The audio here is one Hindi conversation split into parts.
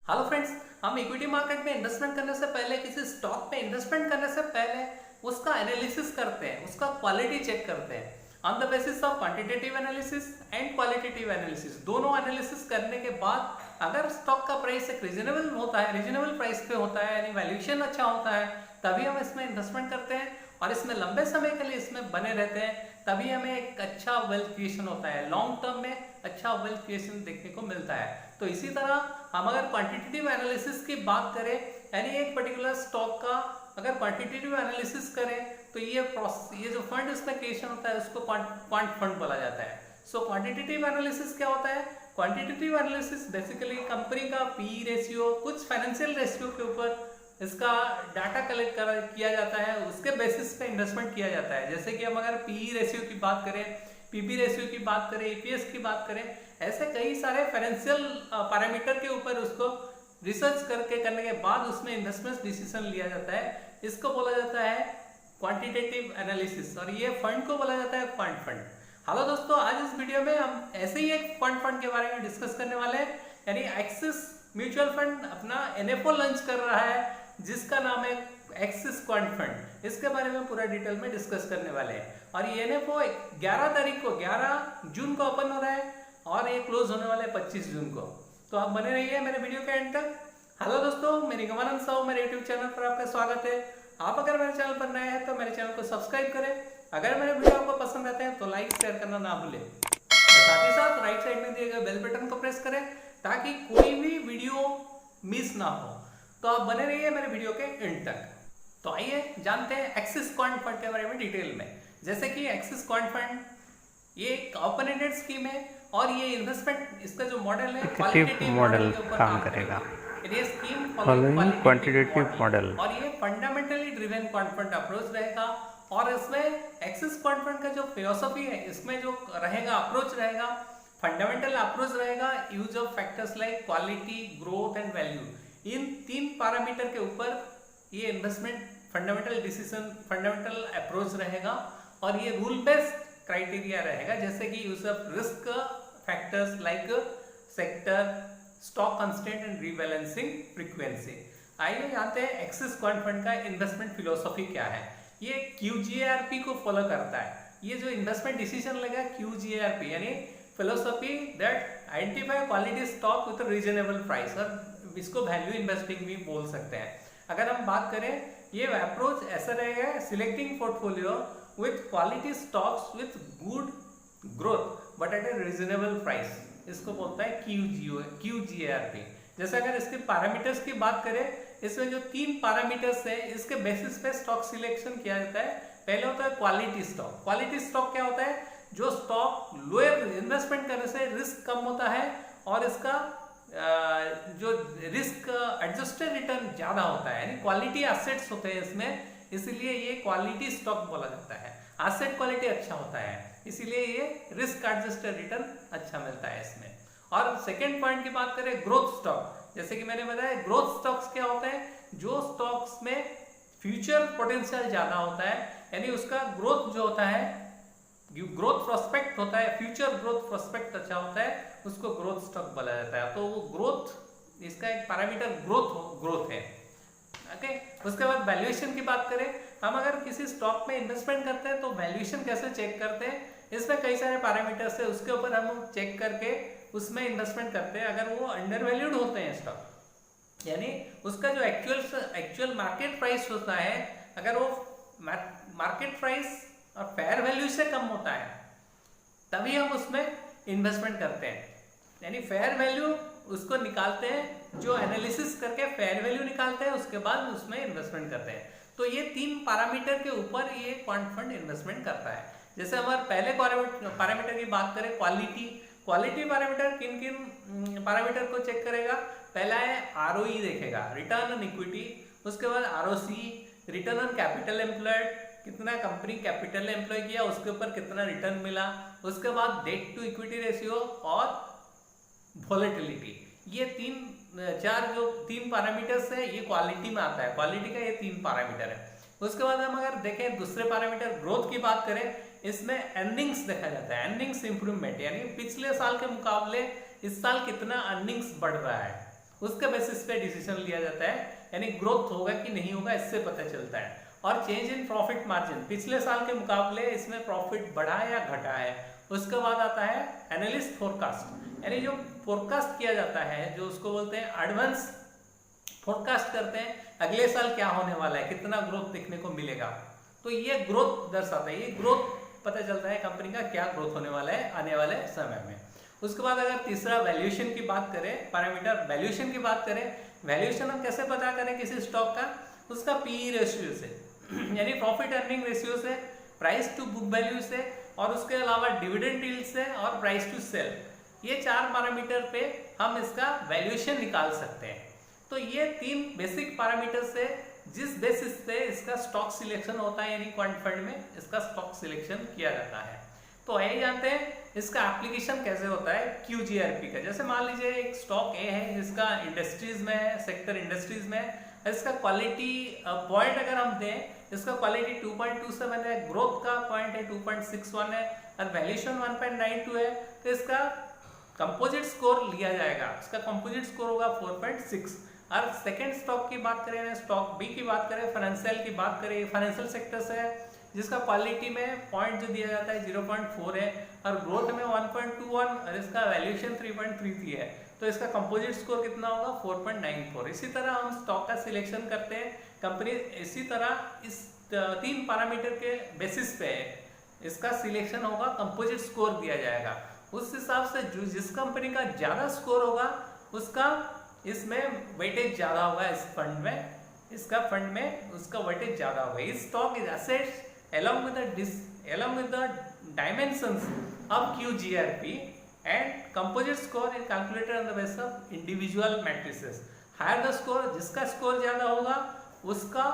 हेलो फ्रेंड्स, हम इक्विटी मार्केट में इन्वेस्टमेंट करने से पहले, किसी स्टॉक में इन्वेस्टमेंट करने से पहले उसका एनालिसिस करते हैं, उसका क्वालिटी चेक करते हैं on the basis of quantitative analysis and qualitative analysis. दोनों एनालिसिस करने के बाद अगर स्टॉक का प्राइस एक रीजनेबल होता है, रीजनेबल प्राइस पे होता है, यानी वैल्यूएशन अच्छा होता है, तभी हम इसमें इन्वेस्टमेंट करते हैं और इसमें लंबे समय के लिए इसमें बने रहते हैं। तभी हमें एक अच्छा वेल्थ क्रिएशन होता है, लॉन्ग टर्म में अच्छा वेल्थ क्रिएशन देखने को मिलता है। तो इसी तरह हम अगर क्वांटिटेटिव एनालिसिस की बात करें, यानी एक पर्टिकुलर स्टॉक का अगर क्वांटिटेटिव एनालिसिस करें तो ये जो फंड इसमें क्रिएशन होता है उसको क्वांट फंड बोला जाता है। सो क्वांटिटेटिव एनालिसिस क्या होता है? क्वांटिटेटिव एनालिसिस बेसिकली कंपनी का पी रेशियो, कुछ फाइनेंशियल रेशियो के ऊपर इसका डाटा कलेक्ट किया जाता है, उसके बेसिस पे इन्वेस्टमेंट किया जाता है। जैसे कि हम अगर पी रेशियो की बात करें, पीबी रेशियो की बात करें, ईपीएस की बात करें, ऐसे कई सारे फाइनेंशियल पैरामीटर के ऊपर उसको रिसर्च करने के बाद उसमें इन्वेस्टमेंट डिसीजन लिया जाता है। इसको बोला जाता है क्वांटिटेटिव एनालिसिस और ये फंड को बोला जाता है क्वांट फंड। हेलो दोस्तों, आज इस वीडियो में हम ऐसे ही एक फंड के बारे में डिस्कस करने वाले हैं, यानी एक्सिस म्यूचुअल फंड अपना एनएफओ लॉन्च कर रहा है जिसका नाम है एक्सिस क्वांट फंड। इसके बारे में पूरा डिटेल में डिस्कस करने वाले हैं और ये एनएफओ 11 तारीख को 11 जून को ओपन हो रहा है और ये क्लोज होने वाला है 25 जून को। तो आप बने रहिए मेरे वीडियो के एंड तक। हेलो दोस्तों, मेरी गमानंद साहू मेरे यूट्यूब चैनल पर आपका स्वागत है। आप अगर मेरे चैनल पर नए हैं तो मेरे चैनल को सब्सक्राइब करें। अगर मेरे वीडियो आपको पसंद आते हैं तो लाइक शेयर करना ना भूलें। साथ ही साथ राइट साइड में दिए गए बेल बटन को प्रेस करें ताकि कोई भी वीडियो मिस ना हो। तो आप बने रहिए मेरे वीडियो के एंड तक। तो आइए जानते हैं एक्सिस क्वांट फंड के बारे में डिटेल में। जैसे कि एक्सिस क्वांट फंड ये एक ओपन एंडेड स्कीम है और ये इन्वेस्टमेंट, इसका जो मॉडल है क्वालिटेटिव मॉडल के ऊपर काम करेगा। ये स्कीम फॉलोइंग क्वांटिटेटिव मॉडल और ये fundamentally driven quant fund approach रहेगा। और इसमें एक्सिस क्वांट फंड का जो फिलॉसफी है, इसमें जो रहेगा अप्रोच रहेगा, फंडामेंटल अप्रोच रहेगा, use of factors like quality, growth and value. इन 3 पैरामीटर के ऊपर ये investment fundamental decision, fundamental approach रहेगा और ये रूल बेस्ड क्राइटेरिया रहेगा। जैसे कि use of risk factors like sector, stock constant and rebalancing frequency. आइए जानते हैं एक्सिस क्वांट फंड का इन्वेस्टमेंट फिलोसफी क्या है। ये QGARP को फॉलो करता है। ये जो इन्वेस्टमेंट डिसीजन लेगा QGARP यानी philosophy that identify quality stock with reasonable price, और इसको वैल्यू इन्वेस्टिंग भी बोल सकते हैं। अगर हम बात करें, ये अप्रोच ऐसा रहेगा, selecting portfolio with quality stocks with good growth but at A reasonable price, इसको बोलता है QGARP। जैसे अगर इसके पैरामीटर्स की बात करें, इसमें जो 3 पैरामीटर्स है इसके बेसिस पे स्टॉक सिलेक्शन किया जाता है। पहले होता है क्वालिटी स्टॉक। क्वालिटी स्टॉक क्या होता है? जो स्टॉक लोअर इन्वेस्टमेंट करने से रिस्क कम होता है और इसका जो रिस्क एडजस्टेड रिटर्न ज्यादा होता है, यानी क्वालिटी एसेट्स होते हैं इसमें, इसलिए ये क्वालिटी स्टॉक बोला जाता है। एसेट क्वालिटी अच्छा होता है इसीलिए ये रिस्क एडजस्टेड रिटर्न अच्छा मिलता है इसमें। और सेकेंड पॉइंट की बात करें, ग्रोथ स्टॉक। जैसे कि मैंने बताया, ग्रोथ स्टॉक्स क्या होते हैं? जो स्टॉक्स में फ्यूचर पोटेंशियल ज्यादा होता है, यानी उसका ग्रोथ जो होता है, ग्रोथ प्रोस्पेक्ट होता है, फ्यूचर ग्रोथ प्रोस्पेक्ट अच्छा होता है, उसको ग्रोथ स्टॉक बोला जाता है। तो वो ग्रोथ, इसका एक पैरामीटर ग्रोथ है। ओके, उसके बाद वैल्यूएशन की बात करें, हम अगर किसी स्टॉक में इन्वेस्टमेंट करते हैं तो वैल्यूएशन कैसे चेक करते हैं? इसमें कई सारे पैरामीटर्स है, उसके ऊपर हम चेक करके उसमें इन्वेस्टमेंट करते हैं। अगर वो अंडर वैल्यूड होते हैं स्टॉक, यानी उसका जो एक्चुअल मार्केट प्राइस होता है, अगर वो मार्केट प्राइस और फेयर वैल्यू से कम होता है, तभी हम उसमें इन्वेस्टमेंट करते हैं। यानी फेयर वैल्यू उसको निकालते हैं, जो एनालिसिस करके फेयर वैल्यू निकालते हैं, उसके बाद उसमें इन्वेस्टमेंट करते हैं। तो ये 3 पैरामीटर के ऊपर ये क्वांट फंड इन्वेस्टमेंट करता है। जैसे हमारे पहले पैरामीटर की बात करें, क्वालिटी पैरामीटर, किन किन पैरामीटर को चेक करेगा? पहला है ROE देखेगा, रिटर्न ऑन इक्विटी। उसके बाद ROC, return on capital employed, कितना कंपनी कैपिटल एम्प्लॉय किया, उसके ऊपर कितना रिटर्न मिला। उसके बाद डेट टू इक्विटी रेशियो और वोलेटिलिटी। ये 3 पैरामीटर्स है, ये क्वालिटी में आता है। क्वालिटी का ये 3 पैरामीटर है। उसके बाद हम अगर देखें दूसरे पैरामीटर ग्रोथ की बात करें, इसमें अर्निंग्स देखा जाता है, अर्निंग्स इंप्रूवमेंट, यानी पिछले साल के मुकाबले इस साल कितना अर्निंग्स बढ़ रहा है, उसके बेसिस पे डिसीजन लिया जाता है, यानी ग्रोथ होगा कि नहीं होगा इससे पता चलता है। और चेंज इन प्रॉफिट मार्जिन, पिछले साल के मुकाबले इसमें प्रॉफिट बढ़ा है या घटा है। उसके बाद आता है एनालिस्ट फोरकास्ट, यानी जो फोरकास्ट किया जाता है, जो उसको बोलते हैं एडवांस फोरकास्ट करते हैं अगले साल क्या होने वाला है, कितना ग्रोथ देखने को मिलेगा। तो ये ग्रोथ दर्शाता है, ये ग्रोथ पता चलता है कंपनी का क्या ग्रोथ होने वाला है आने वाले समय में। उसके बाद अगर तीसरा वैल्यूएशन की बात करें, पैरामीटर वैल्यूएशन की बात करें, वैल्यूएशन हम कैसे पता करें किसी स्टॉक का, उसका पीई रेशियो से यानी प्रॉफिट अर्निंग रेशियो से, प्राइस टू बुक वैल्यू से, और उसके अलावा डिविडेंड यील्ड से और प्राइस टू सेल, ये 4 पैरामीटर पे हम इसका वैल्यूएशन निकाल सकते हैं। तो ये 3 बेसिक पैरामीटर से जिस बेसिस पे इसका स्टॉक सिलेक्शन होता है, यानी क्वांट फंड में इसका स्टॉक सिलेक्शन किया जाता है। तो यही जानते हैं इसका एप्लीकेशन कैसे होता है QGRP का। जैसे मान लीजिए एक स्टॉक ए है जिसका इंडस्ट्रीज में है, सेक्टर इंडस्ट्रीज में है, इसका क्वालिटी पॉइंट अगर हम दें, इसका क्वालिटी 2.27 है, ग्रोथ का पॉइंट है 2.61 है और वैल्यूएशन 1.92 है, तो इसका कंपोजिट स्कोर लिया जाएगा, इसका कंपोजिट स्कोर होगा 4.6। और सेकेंड स्टॉक की बात करें, स्टॉक बी की बात करें, फाइनेंशियल की बात करें, फाइनेंशियल सेक्टर से है, जिसका क्वालिटी में पॉइंट जो दिया जाता है 0.4 है और ग्रोथ में 1.21 और इसका वैल्यूएशन 3.33 है, तो इसका कंपोजिट स्कोर कितना होगा 4.94। इसी तरह हम स्टॉक का सिलेक्शन करते हैं कंपनी, इसी तरह इस 3 पैरामीटर के बेसिस पे इसका सिलेक्शन होगा, कंपोजिट स्कोर दिया जाएगा। उस हिसाब से जो जिस कंपनी का ज्यादा स्कोर होगा उसका इसमें वेटेज ज्यादा होगा, इस फंड में, इसका फंड में उसका वेटेज ज्यादा होगा। इस stock is assets along with the dimensions of QGRP and composite score is calculated on the basis of individual matrices. Higher the score, जिसका स्कोर ज्यादा होगा उसका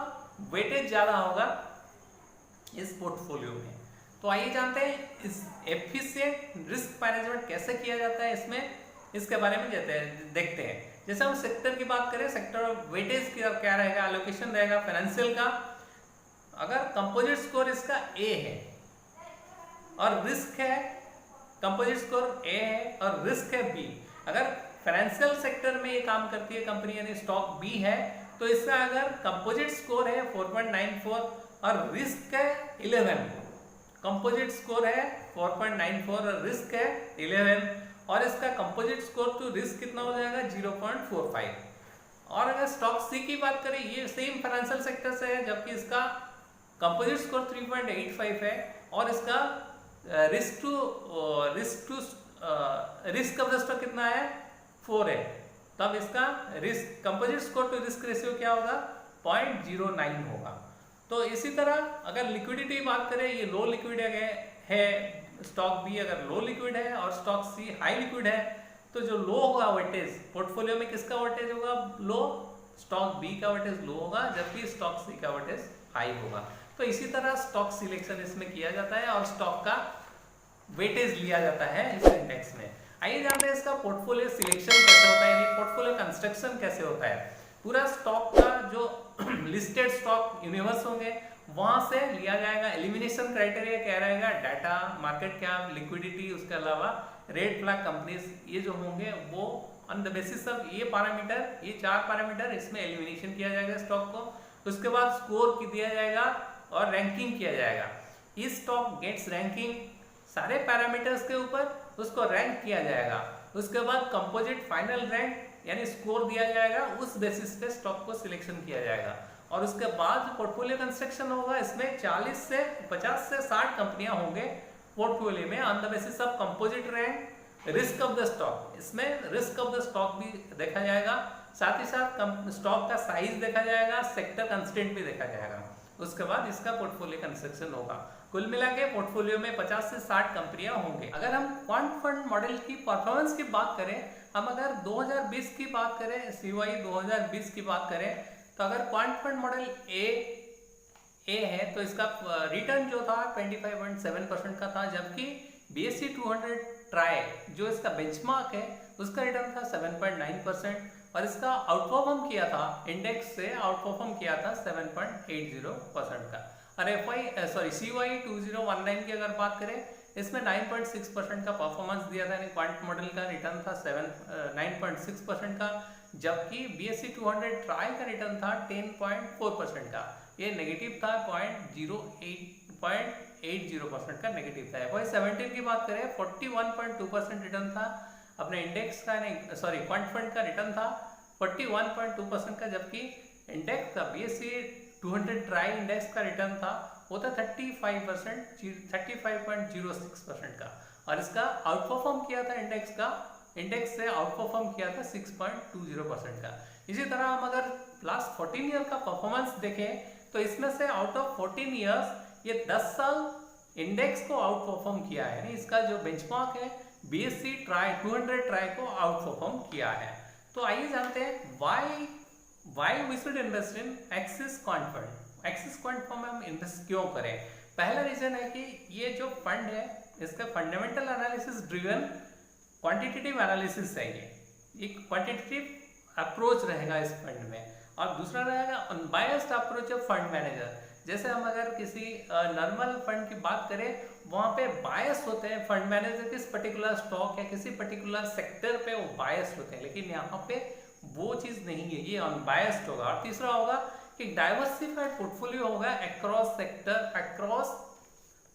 वेटेज ज्यादा होगा इस पोर्टफोलियो में। तो आइए जानते हैं इस एफिशिएंट रिस्क मैनेजमेंट कैसे किया जाता है, इसमें इसके बारे में देखते हैं। जैसे हम सेक्टर की बात करें, सेक्टर वेटेज क्या रहेगा, एलोकेशन रहेगा फाइनेंशियल का। अगर कंपोजिट स्कोर इसका ए है और रिस्क है, कंपोजिट स्कोर ए है और रिस्क है बी, अगर फाइनेंशियल सेक्टर में ये काम करती है कंपनी यानी स्टॉक बी है, तो इसका अगर कंपोजिट स्कोर है 4.94 और रिस्क है 11, कंपोजिट स्कोर है 4.94 और रिस्क है 11, और इसका कंपोजिट स्कोर टू रिस्क कितना हो जाएगा 0.45। और अगर स्टॉक सी की बात करें, ये सेम फाइनेंशियल सेक्टर से है, जबकि इसका कंपोजिट स्कोर 3.85 है और इसका रिस्क ऑफ द स्टॉक कितना है 4 है, तब इसका risk composite score to risk ratio क्या होगा 0.09 होगा। तो इसी तरह अगर लिक्विडिटी की बात करें, ये लो लिक्विड है स्टॉक बी, अगर लो लिक्विड है और स्टॉक सी हाई लिक्विड है, तो जो लो होगा वेटेज पोर्टफोलियो में किसका वेटेज होगा लो, स्टॉक बी का वेटेज लो होगा, जबकि स्टॉक सी का वेटेज हाई होगा। तो इसी तरह स्टॉक सिलेक्शन इसमें किया जाता है और स्टॉक का वेटेज लिया जाता है इस इंडेक्स में। आइए जानते हैं इसका पोर्टफोलियो सिलेक्शन कैसे होता है, यानी पोर्टफोलियो कंस्ट्रक्शन कैसे होता है। पूरा स्टॉक का जो लिस्टेड स्टॉक यूनिवर्स होंगे वहां से लिया जाएगा। एलिमिनेशन क्राइटेरिया क्या रहेगा, डाटा, मार्केट कैप, लिक्विडिटी, उसके अलावा रेड फ्लैग कंपनीज, ये जो होंगे वो ऑन द बेसिस ऑफ ये पैरामीटर, ये 4 पैरामीटर, इसमें एलिमिनेशन किया जाएगा स्टॉक को। उसके बाद स्कोर दिया जाएगा और रैंकिंग किया जाएगा। इस स्टॉक गेट्स रैंकिंग, सारे पैरामीटर्स के ऊपर उसको रैंक किया जाएगा। उसके बाद कंपोजिट फाइनल रैंक यानी स्कोर दिया जाएगा, उस बेसिस पे स्टॉक को सिलेक्शन किया जाएगा। और उसके बाद पोर्टफोलियो कंस्ट्रक्शन होगा, इसमें 50 से 60 कंपनियां होंगे पोर्टफोलियो में on the basis of composite rank, risk of the stock, इसमें रिस्क ऑफ द स्टॉक भी देखा जाएगा, साथ ही साथ स्टॉक का साइज देखा जाएगा, सेक्टर कंस्टेंट भी देखा जाएगा। उसके बाद इसका पोर्टफोलियो कंस्ट्रक्शन होगा। कुल मिला के पोर्टफोलियो में 50 से 60 कंपनियां होंगे। अगर हम क्वांट फंड मॉडल की परफॉर्मेंस की बात करें, हम अगर 2020 की बात करें, CY 2020 की बात करें, तो अगर क्वांट फंड मॉडल ए है तो इसका रिटर्न जो था 25.7% का था, जबकि BSE 200 ट्राई जो इसका बेंचमार्क है उसका रिटर्न था 7.9% और इसका आउटपरफॉर्म किया था, इंडेक्स से आउटपरफॉर्म किया था 7.80% का। और CY 2019 की अगर बात करें, इसमें 9.6% का परफॉर्मेंस दिया था, यानी क्वांट मॉडल का रिटर्न था 9.6% का, जबकि BSE 200 ट्राई का रिटर्न था 10.4% का। ये नेगेटिव था 0.80% का नेगेटिव था। वही 17 की बात करें 41.2% रिटर्न था अपने इंडेक्स का, नहीं सॉरी क्वांट फंड का रिटर्न था 41.2% का, जबकि इंडेक्स का BSE 200 ट्राई इंडेक्स का रिटर्न था वो था 35.06% का, और इसका आउट परफॉर्म किया था इंडेक्स से आउट परफॉर्म किया था 6.20% का। इसी तरह हम अगर लास्ट 14 ईयर का परफॉर्मेंस देखें तो इसमें से आउट ऑफ 14 ईयर्स ये 10 साल इंडेक्स को आउट परफॉर्म किया है, यानी इसका जो बेंचमार्क है BSE 200 ट्राई को आउट परफॉर्म किया है। तो आइए जानते हैं why we should invest in Axis Quant Fund। Axis quant fund में हम इन्वेस्ट क्यों करें? पहला रीजन है कि ये जो फंड है इसका fundamental analysis driven quantitative analysis है, ये एक क्वांटिटेटिव अप्रोच रहेगा इस फंड में। और दूसरा रहेगा unbiased approach of fund manager. जैसे हम अगर किसी नॉर्मल फंड की बात करें वहाँ पे बायस होते हैं फंड मैनेजर, किस पर्टिकुलर स्टॉक या किसी पर्टिकुलर सेक्टर पे वो बायस होते हैं, लेकिन यहाँ पे वो चीज़ नहीं है, ये अनबायस्ड होगा। और तीसरा होगा कि डाइवर्सिफाइड पोर्टफोलियो होगा across sector, across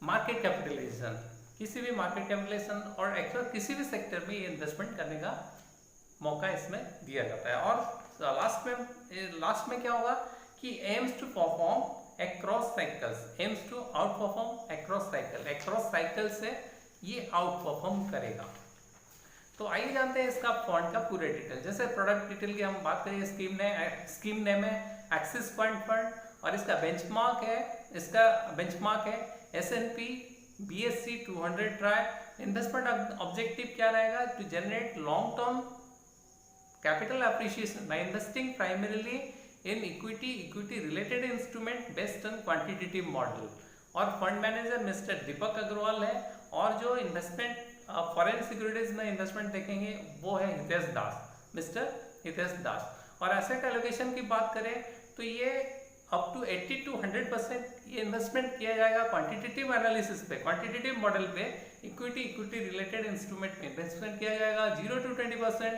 market capitalisation, किसी भी मार्केट कैपिटलाइजेशन और अक्रॉस किसी भी सेक्टर में ये इन्वेस्टमेंट करने का मौका इसमें दिया जाता है। और लास्ट में क्या होगा कि aims to perform across cycles, aims to outperform across cycle से ये आउट परफॉर्म करेगा। तो आइए जानते हैं इसका फंड का पूरे डिटेल। जैसे प्रोडक्ट डिटेल की हम बात करें, स्कीम नेम है एक्सिस क्वांट फंड और इसका बेंचमार्क है S&P BSE 200 try. Investment objective क्या रहेगा? To generate long term capital appreciation by investing primarily in equity related instrument based on quantitative model. और fund manager mister Deepak Agarwal है, और जो इन्वेस्टमेंट फॉरेन सिक्योरिटीज में इन्वेस्टमेंट देखेंगे वो है मिस्टर हितेश दास। और एसेट एलोकेशन की बात करें तो ये अप टू 80 to 100% ये इन्वेस्टमेंट किया जाएगा क्वांटिटेटिव एनालिसिस पे, क्वांटिटेटिव मॉडल पे, इक्विटी रिलेटेड इंस्ट्रूमेंट में इन्वेस्टमेंट किया जाएगा। 0 to 20%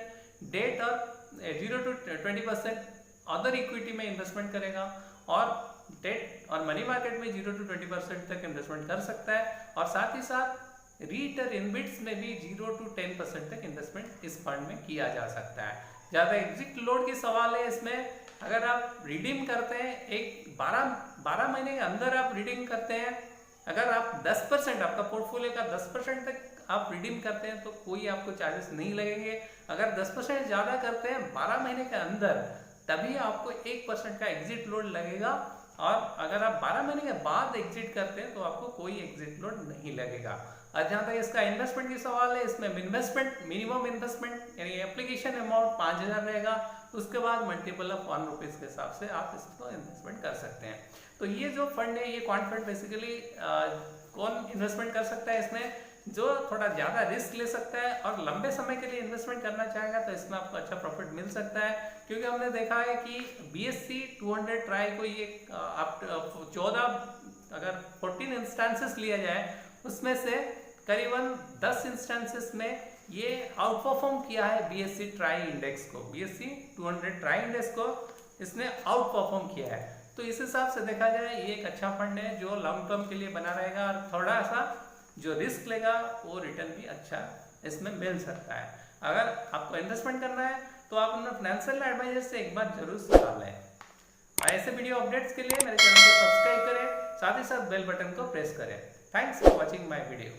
डेट और 0 to 20% अदर इक्विटी में इन्वेस्टमेंट करेगा, और डेट और मनी मार्केट में 0 to 20% तक इन्वेस्टमेंट कर सकता है। और साथ ही साथ रीट और इनबिट्स में भी 0 to 10% तक इन्वेस्टमेंट इस फंड में किया जा सकता है। ज़्यादा एग्जिट लोड की सवाल है इसमें, अगर आप रिडीम करते हैं 12 महीने के अंदर आप रिडीम करते हैं, अगर आप 10% आपका पोर्टफोलियो का 10% तक आप रिडीम करते हैं तो कोई आपको चार्जेस नहीं लगेंगे। अगर 10% ज़्यादा करते हैं 12 महीने के अंदर तभी आपको 1% का एग्जिट लोड लगेगा, और अगर आप 12 महीने के बाद एग्जिट करते हैं तो आपको कोई एग्जिट लोड नहीं लगेगा। और जहाँ तक इसका इन्वेस्टमेंट की सवाल है, इसमें मिनिमम इन्वेस्टमेंट यानी एप्लीकेशन अमाउंट 5000 रहेगा, उसके बाद मल्टीपल ऑफ 1 रुपीज़ के हिसाब से आप इसको इन्वेस्टमेंट कर सकते हैं। तो ये जो फंड है, ये क्वांट फंड बेसिकली कौन इन्वेस्टमेंट कर सकता है इसमें? जो थोड़ा ज़्यादा रिस्क ले सकता है और लंबे समय के लिए इन्वेस्टमेंट करना चाहेगा तो इसमें आपको अच्छा प्रॉफिट मिल सकता है, क्योंकि हमने देखा है कि BSE 200 ट्राई को ये आप 14 इंस्टेंसेस लिया जाए उसमें से करीबन 10 इंस्टेंसेस में ये आउट परफॉर्म किया है BSE ट्राई इंडेक्स को, BSE 200 ट्राई इंडेक्स को इसने आउट परफॉर्म किया है। तो इस हिसाब से देखा जाए ये एक अच्छा फंड है जो लॉन्ग टर्म के लिए बना रहेगा, और थोड़ा सा जो रिस्क लेगा वो रिटर्न भी अच्छा इसमें मिल सकता है। अगर आपको इन्वेस्टमेंट करना है तो आप अपने फाइनेंशियल एडवाइजर से एक बार जरूर सलाह लें। ऐसे वीडियो अपडेट्स के लिए मेरे चैनल को सब्सक्राइब करें, साथ ही साथ बेल बटन को प्रेस करें। Thanks for watching my video.